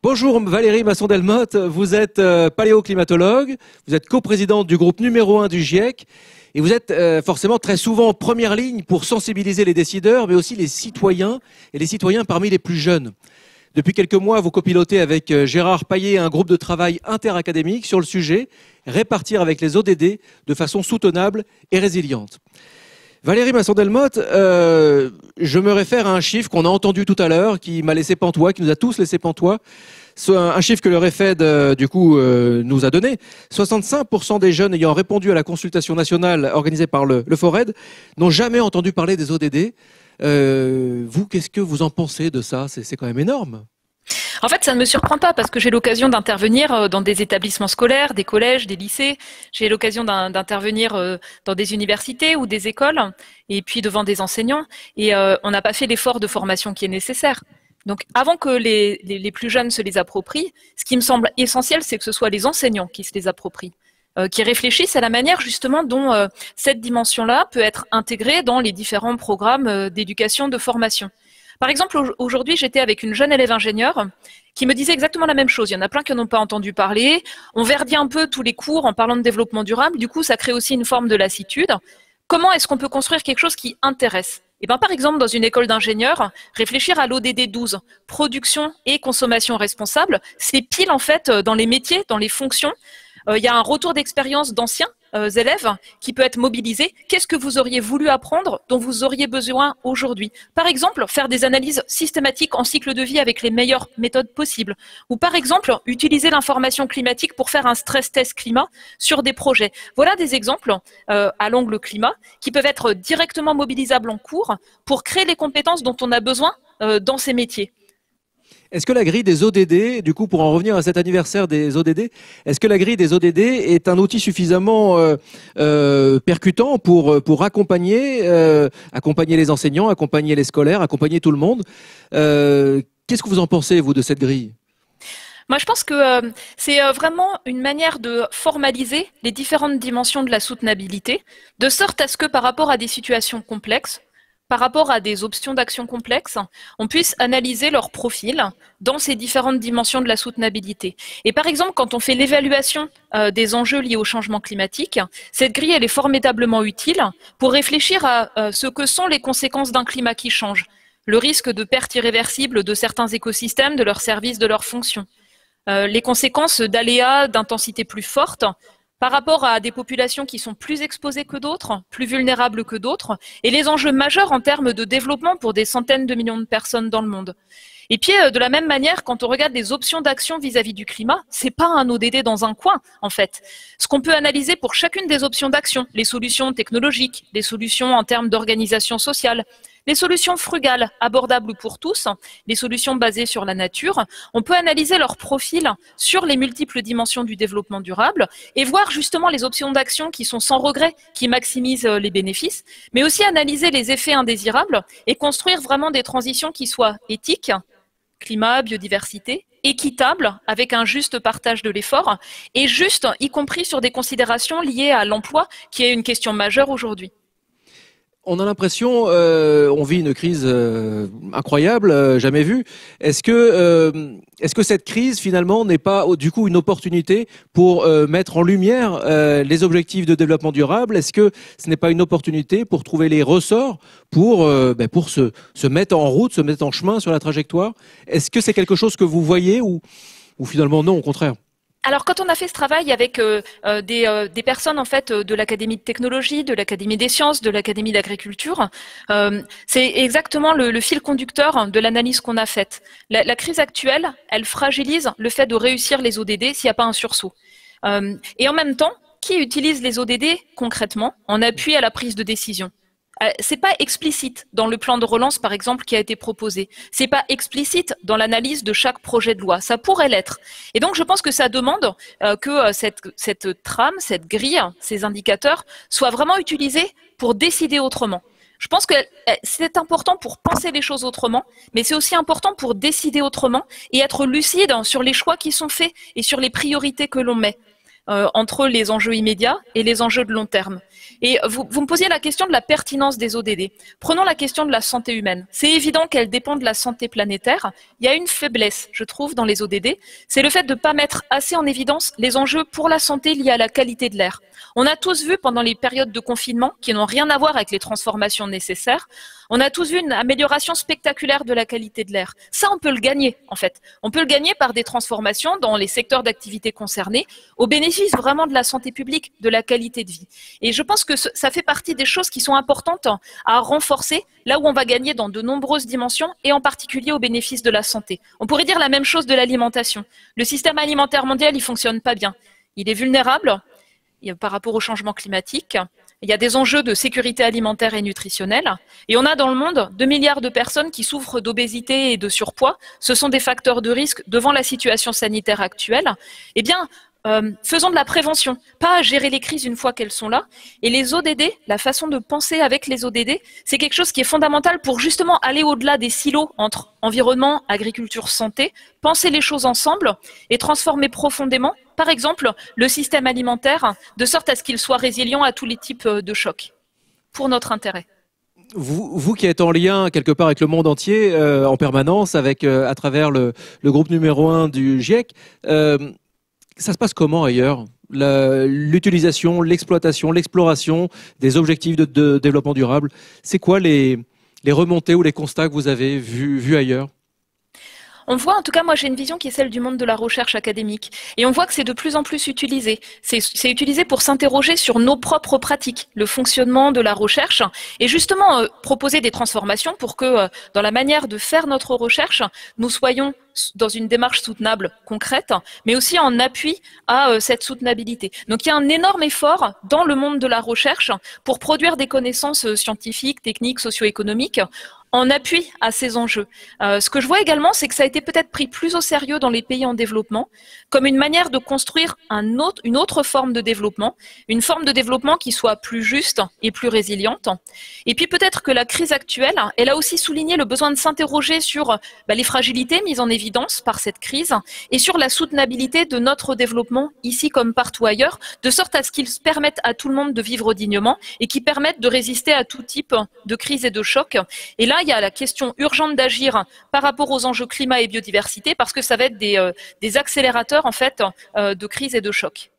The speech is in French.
Bonjour Valérie Masson-Delmotte, vous êtes paléoclimatologue, vous êtes coprésidente du groupe numéro 1 du GIEC et vous êtes forcément très souvent en première ligne pour sensibiliser les décideurs mais aussi les citoyens et les citoyens parmi les plus jeunes. Depuis quelques mois, vous copilotez avec Gérard Paillet un groupe de travail interacadémique sur le sujet, répartir avec les ODD de façon soutenable et résiliente. Valérie Masson-Delmotte, je me réfère à un chiffre qu'on a entendu tout à l'heure, qui m'a laissé pantois, qui nous a tous laissé pantois. Un chiffre que le REFED, nous a donné. 65% des jeunes ayant répondu à la consultation nationale organisée par le FORED n'ont jamais entendu parler des ODD. Vous, qu'est-ce que vous en pensez de ça? C'est quand même énorme. En fait, ça ne me surprend pas parce que j'ai l'occasion d'intervenir dans des établissements scolaires, des collèges, des lycées. J'ai l'occasion d'intervenir dans des universités ou des écoles et puis devant des enseignants. Et on n'a pas fait l'effort de formation qui est nécessaire. Donc, avant que les plus jeunes se les approprient, ce qui me semble essentiel, c'est que ce soit les enseignants qui se les approprient, qui réfléchissent à la manière justement dont cette dimension-là peut être intégrée dans les différents programmes d'éducation, de formation. Par exemple, aujourd'hui, j'étais avec une jeune élève ingénieure qui me disait exactement la même chose. Il y en a plein qui n'ont pas entendu parler. On verdit un peu tous les cours en parlant de développement durable. Du coup, ça crée aussi une forme de lassitude. Comment est-ce qu'on peut construire quelque chose qui intéresse? Eh bien, par exemple, dans une école d'ingénieurs, réfléchir à l'ODD 12, production et consommation responsable, c'est pile en fait dans les métiers, dans les fonctions. Il y a un retour d'expérience d'anciens élèves qui peut être mobilisé. Qu'est-ce que vous auriez voulu apprendre dont vous auriez besoin aujourd'hui? Par exemple, faire des analyses systématiques en cycle de vie avec les meilleures méthodes possibles. Ou par exemple, utiliser l'information climatique pour faire un stress test climat sur des projets. Voilà des exemples à l'angle climat qui peuvent être directement mobilisables en cours pour créer les compétences dont on a besoin dans ces métiers. Est-ce que la grille des ODD, du coup, pour en revenir à cet anniversaire des ODD, est-ce que la grille des ODD est un outil suffisamment percutant pour accompagner les enseignants, accompagner les scolaires, accompagner tout le monde? Qu'est-ce que vous en pensez, vous, de cette grille? Moi, je pense que c'est vraiment une manière de formaliser les différentes dimensions de la soutenabilité, de sorte à ce que par rapport à des situations complexes, par rapport à des options d'action complexes, on puisse analyser leur profil dans ces différentes dimensions de la soutenabilité. Et par exemple, quand on fait l'évaluation des enjeux liés au changement climatique, cette grille, elle est formidablement utile pour réfléchir à ce que sont les conséquences d'un climat qui change, le risque de perte irréversible de certains écosystèmes, de leurs services, de leurs fonctions, les conséquences d'aléas d'intensité plus forte, par rapport à des populations qui sont plus exposées que d'autres, plus vulnérables que d'autres, et les enjeux majeurs en termes de développement pour des centaines de millions de personnes dans le monde. Et puis, de la même manière, quand on regarde les options d'action vis-à-vis du climat, c'est pas un ODD dans un coin, en fait. Ce qu'on peut analyser pour chacune des options d'action, les solutions technologiques, les solutions en termes d'organisation sociale, les solutions frugales, abordables pour tous, les solutions basées sur la nature, on peut analyser leur profil sur les multiples dimensions du développement durable et voir justement les options d'action qui sont sans regret, qui maximisent les bénéfices, mais aussi analyser les effets indésirables et construire vraiment des transitions qui soient éthiques, climat, biodiversité, équitables, avec un juste partage de l'effort, et juste, y compris sur des considérations liées à l'emploi, qui est une question majeure aujourd'hui. On a l'impression, on vit une crise incroyable, jamais vue. Est-ce que cette crise finalement n'est pas du coup une opportunité pour mettre en lumière les objectifs de développement durable? Est-ce que ce n'est pas une opportunité pour trouver les ressorts pour se mettre en route, se mettre en chemin sur la trajectoire? Est-ce que c'est quelque chose que vous voyez ou finalement non, au contraire? Alors, quand on a fait ce travail avec des personnes en fait de l'Académie de technologie, de l'Académie des sciences, de l'Académie d'agriculture, c'est exactement le fil conducteur de l'analyse qu'on a faite. La crise actuelle, elle fragilise le fait de réussir les ODD s'il n'y a pas un sursaut. Et en même temps, qui utilise les ODD concrètement en appui à la prise de décision? C'est pas explicite dans le plan de relance, par exemple, qui a été proposé. C'est pas explicite dans l'analyse de chaque projet de loi. Ça pourrait l'être. Et donc, je pense que ça demande que cette trame, cette grille, ces indicateurs soient vraiment utilisés pour décider autrement. Je pense que c'est important pour penser les choses autrement, mais c'est aussi important pour décider autrement et être lucide sur les choix qui sont faits et sur les priorités que l'on met. entre les enjeux immédiats et les enjeux de long terme. Et vous me posiez la question de la pertinence des ODD. Prenons la question de la santé humaine. C'est évident qu'elle dépend de la santé planétaire. Il y a une faiblesse, je trouve, dans les ODD, c'est le fait de ne pas mettre assez en évidence les enjeux pour la santé liés à la qualité de l'air. On a tous vu pendant les périodes de confinement, qui n'ont rien à voir avec les transformations nécessaires, on a tous vu une amélioration spectaculaire de la qualité de l'air. Ça, on peut le gagner, en fait. On peut le gagner par des transformations dans les secteurs d'activité concernés, au bénéfice vraiment de la santé publique, de la qualité de vie. Et je pense que ça fait partie des choses qui sont importantes à renforcer, là où on va gagner dans de nombreuses dimensions, et en particulier au bénéfice de la santé. On pourrait dire la même chose de l'alimentation. Le système alimentaire mondial, il fonctionne pas bien. Il est vulnérable par rapport au changement climatique. Il y a des enjeux de sécurité alimentaire et nutritionnelle. Et on a dans le monde 2 milliards de personnes qui souffrent d'obésité et de surpoids. Ce sont des facteurs de risque devant la situation sanitaire actuelle. Eh bien, faisons de la prévention, pas gérer les crises une fois qu'elles sont là. Et les ODD, la façon de penser avec les ODD, c'est quelque chose qui est fondamental pour justement aller au-delà des silos entre environnement, agriculture, santé, penser les choses ensemble et transformer profondément, par exemple, le système alimentaire, de sorte à ce qu'il soit résilient à tous les types de chocs, pour notre intérêt. Vous qui êtes en lien quelque part avec le monde entier, en permanence, avec, à travers le groupe numéro 1 du GIEC, ça se passe comment ailleurs? L'utilisation, l'exploitation, l'exploration des objectifs de développement durable, c'est quoi les remontées ou les constats que vous avez vus ailleurs? On voit, en tout cas, moi j'ai une vision qui est celle du monde de la recherche académique. Et on voit que c'est de plus en plus utilisé. C'est utilisé pour s'interroger sur nos propres pratiques, le fonctionnement de la recherche, et justement proposer des transformations pour que dans la manière de faire notre recherche, nous soyons dans une démarche soutenable, concrète, mais aussi en appui à cette soutenabilité. Donc il y a un énorme effort dans le monde de la recherche pour produire des connaissances scientifiques, techniques, socio-économiques, en appui à ces enjeux. Ce que je vois également, c'est que ça a été peut-être pris plus au sérieux dans les pays en développement, comme une manière de construire une autre forme de développement, une forme de développement qui soit plus juste et plus résiliente. Et puis peut-être que la crise actuelle, elle a aussi souligné le besoin de s'interroger sur les fragilités mises en évidence par cette crise et sur la soutenabilité de notre développement ici comme partout ailleurs, de sorte à ce qu'il permette à tout le monde de vivre dignement et qui permette de résister à tout type de crise et de choc. Et là, il y a la question urgente d'agir par rapport aux enjeux climat et biodiversité parce que ça va être des accélérateurs en fait de crise et de choc.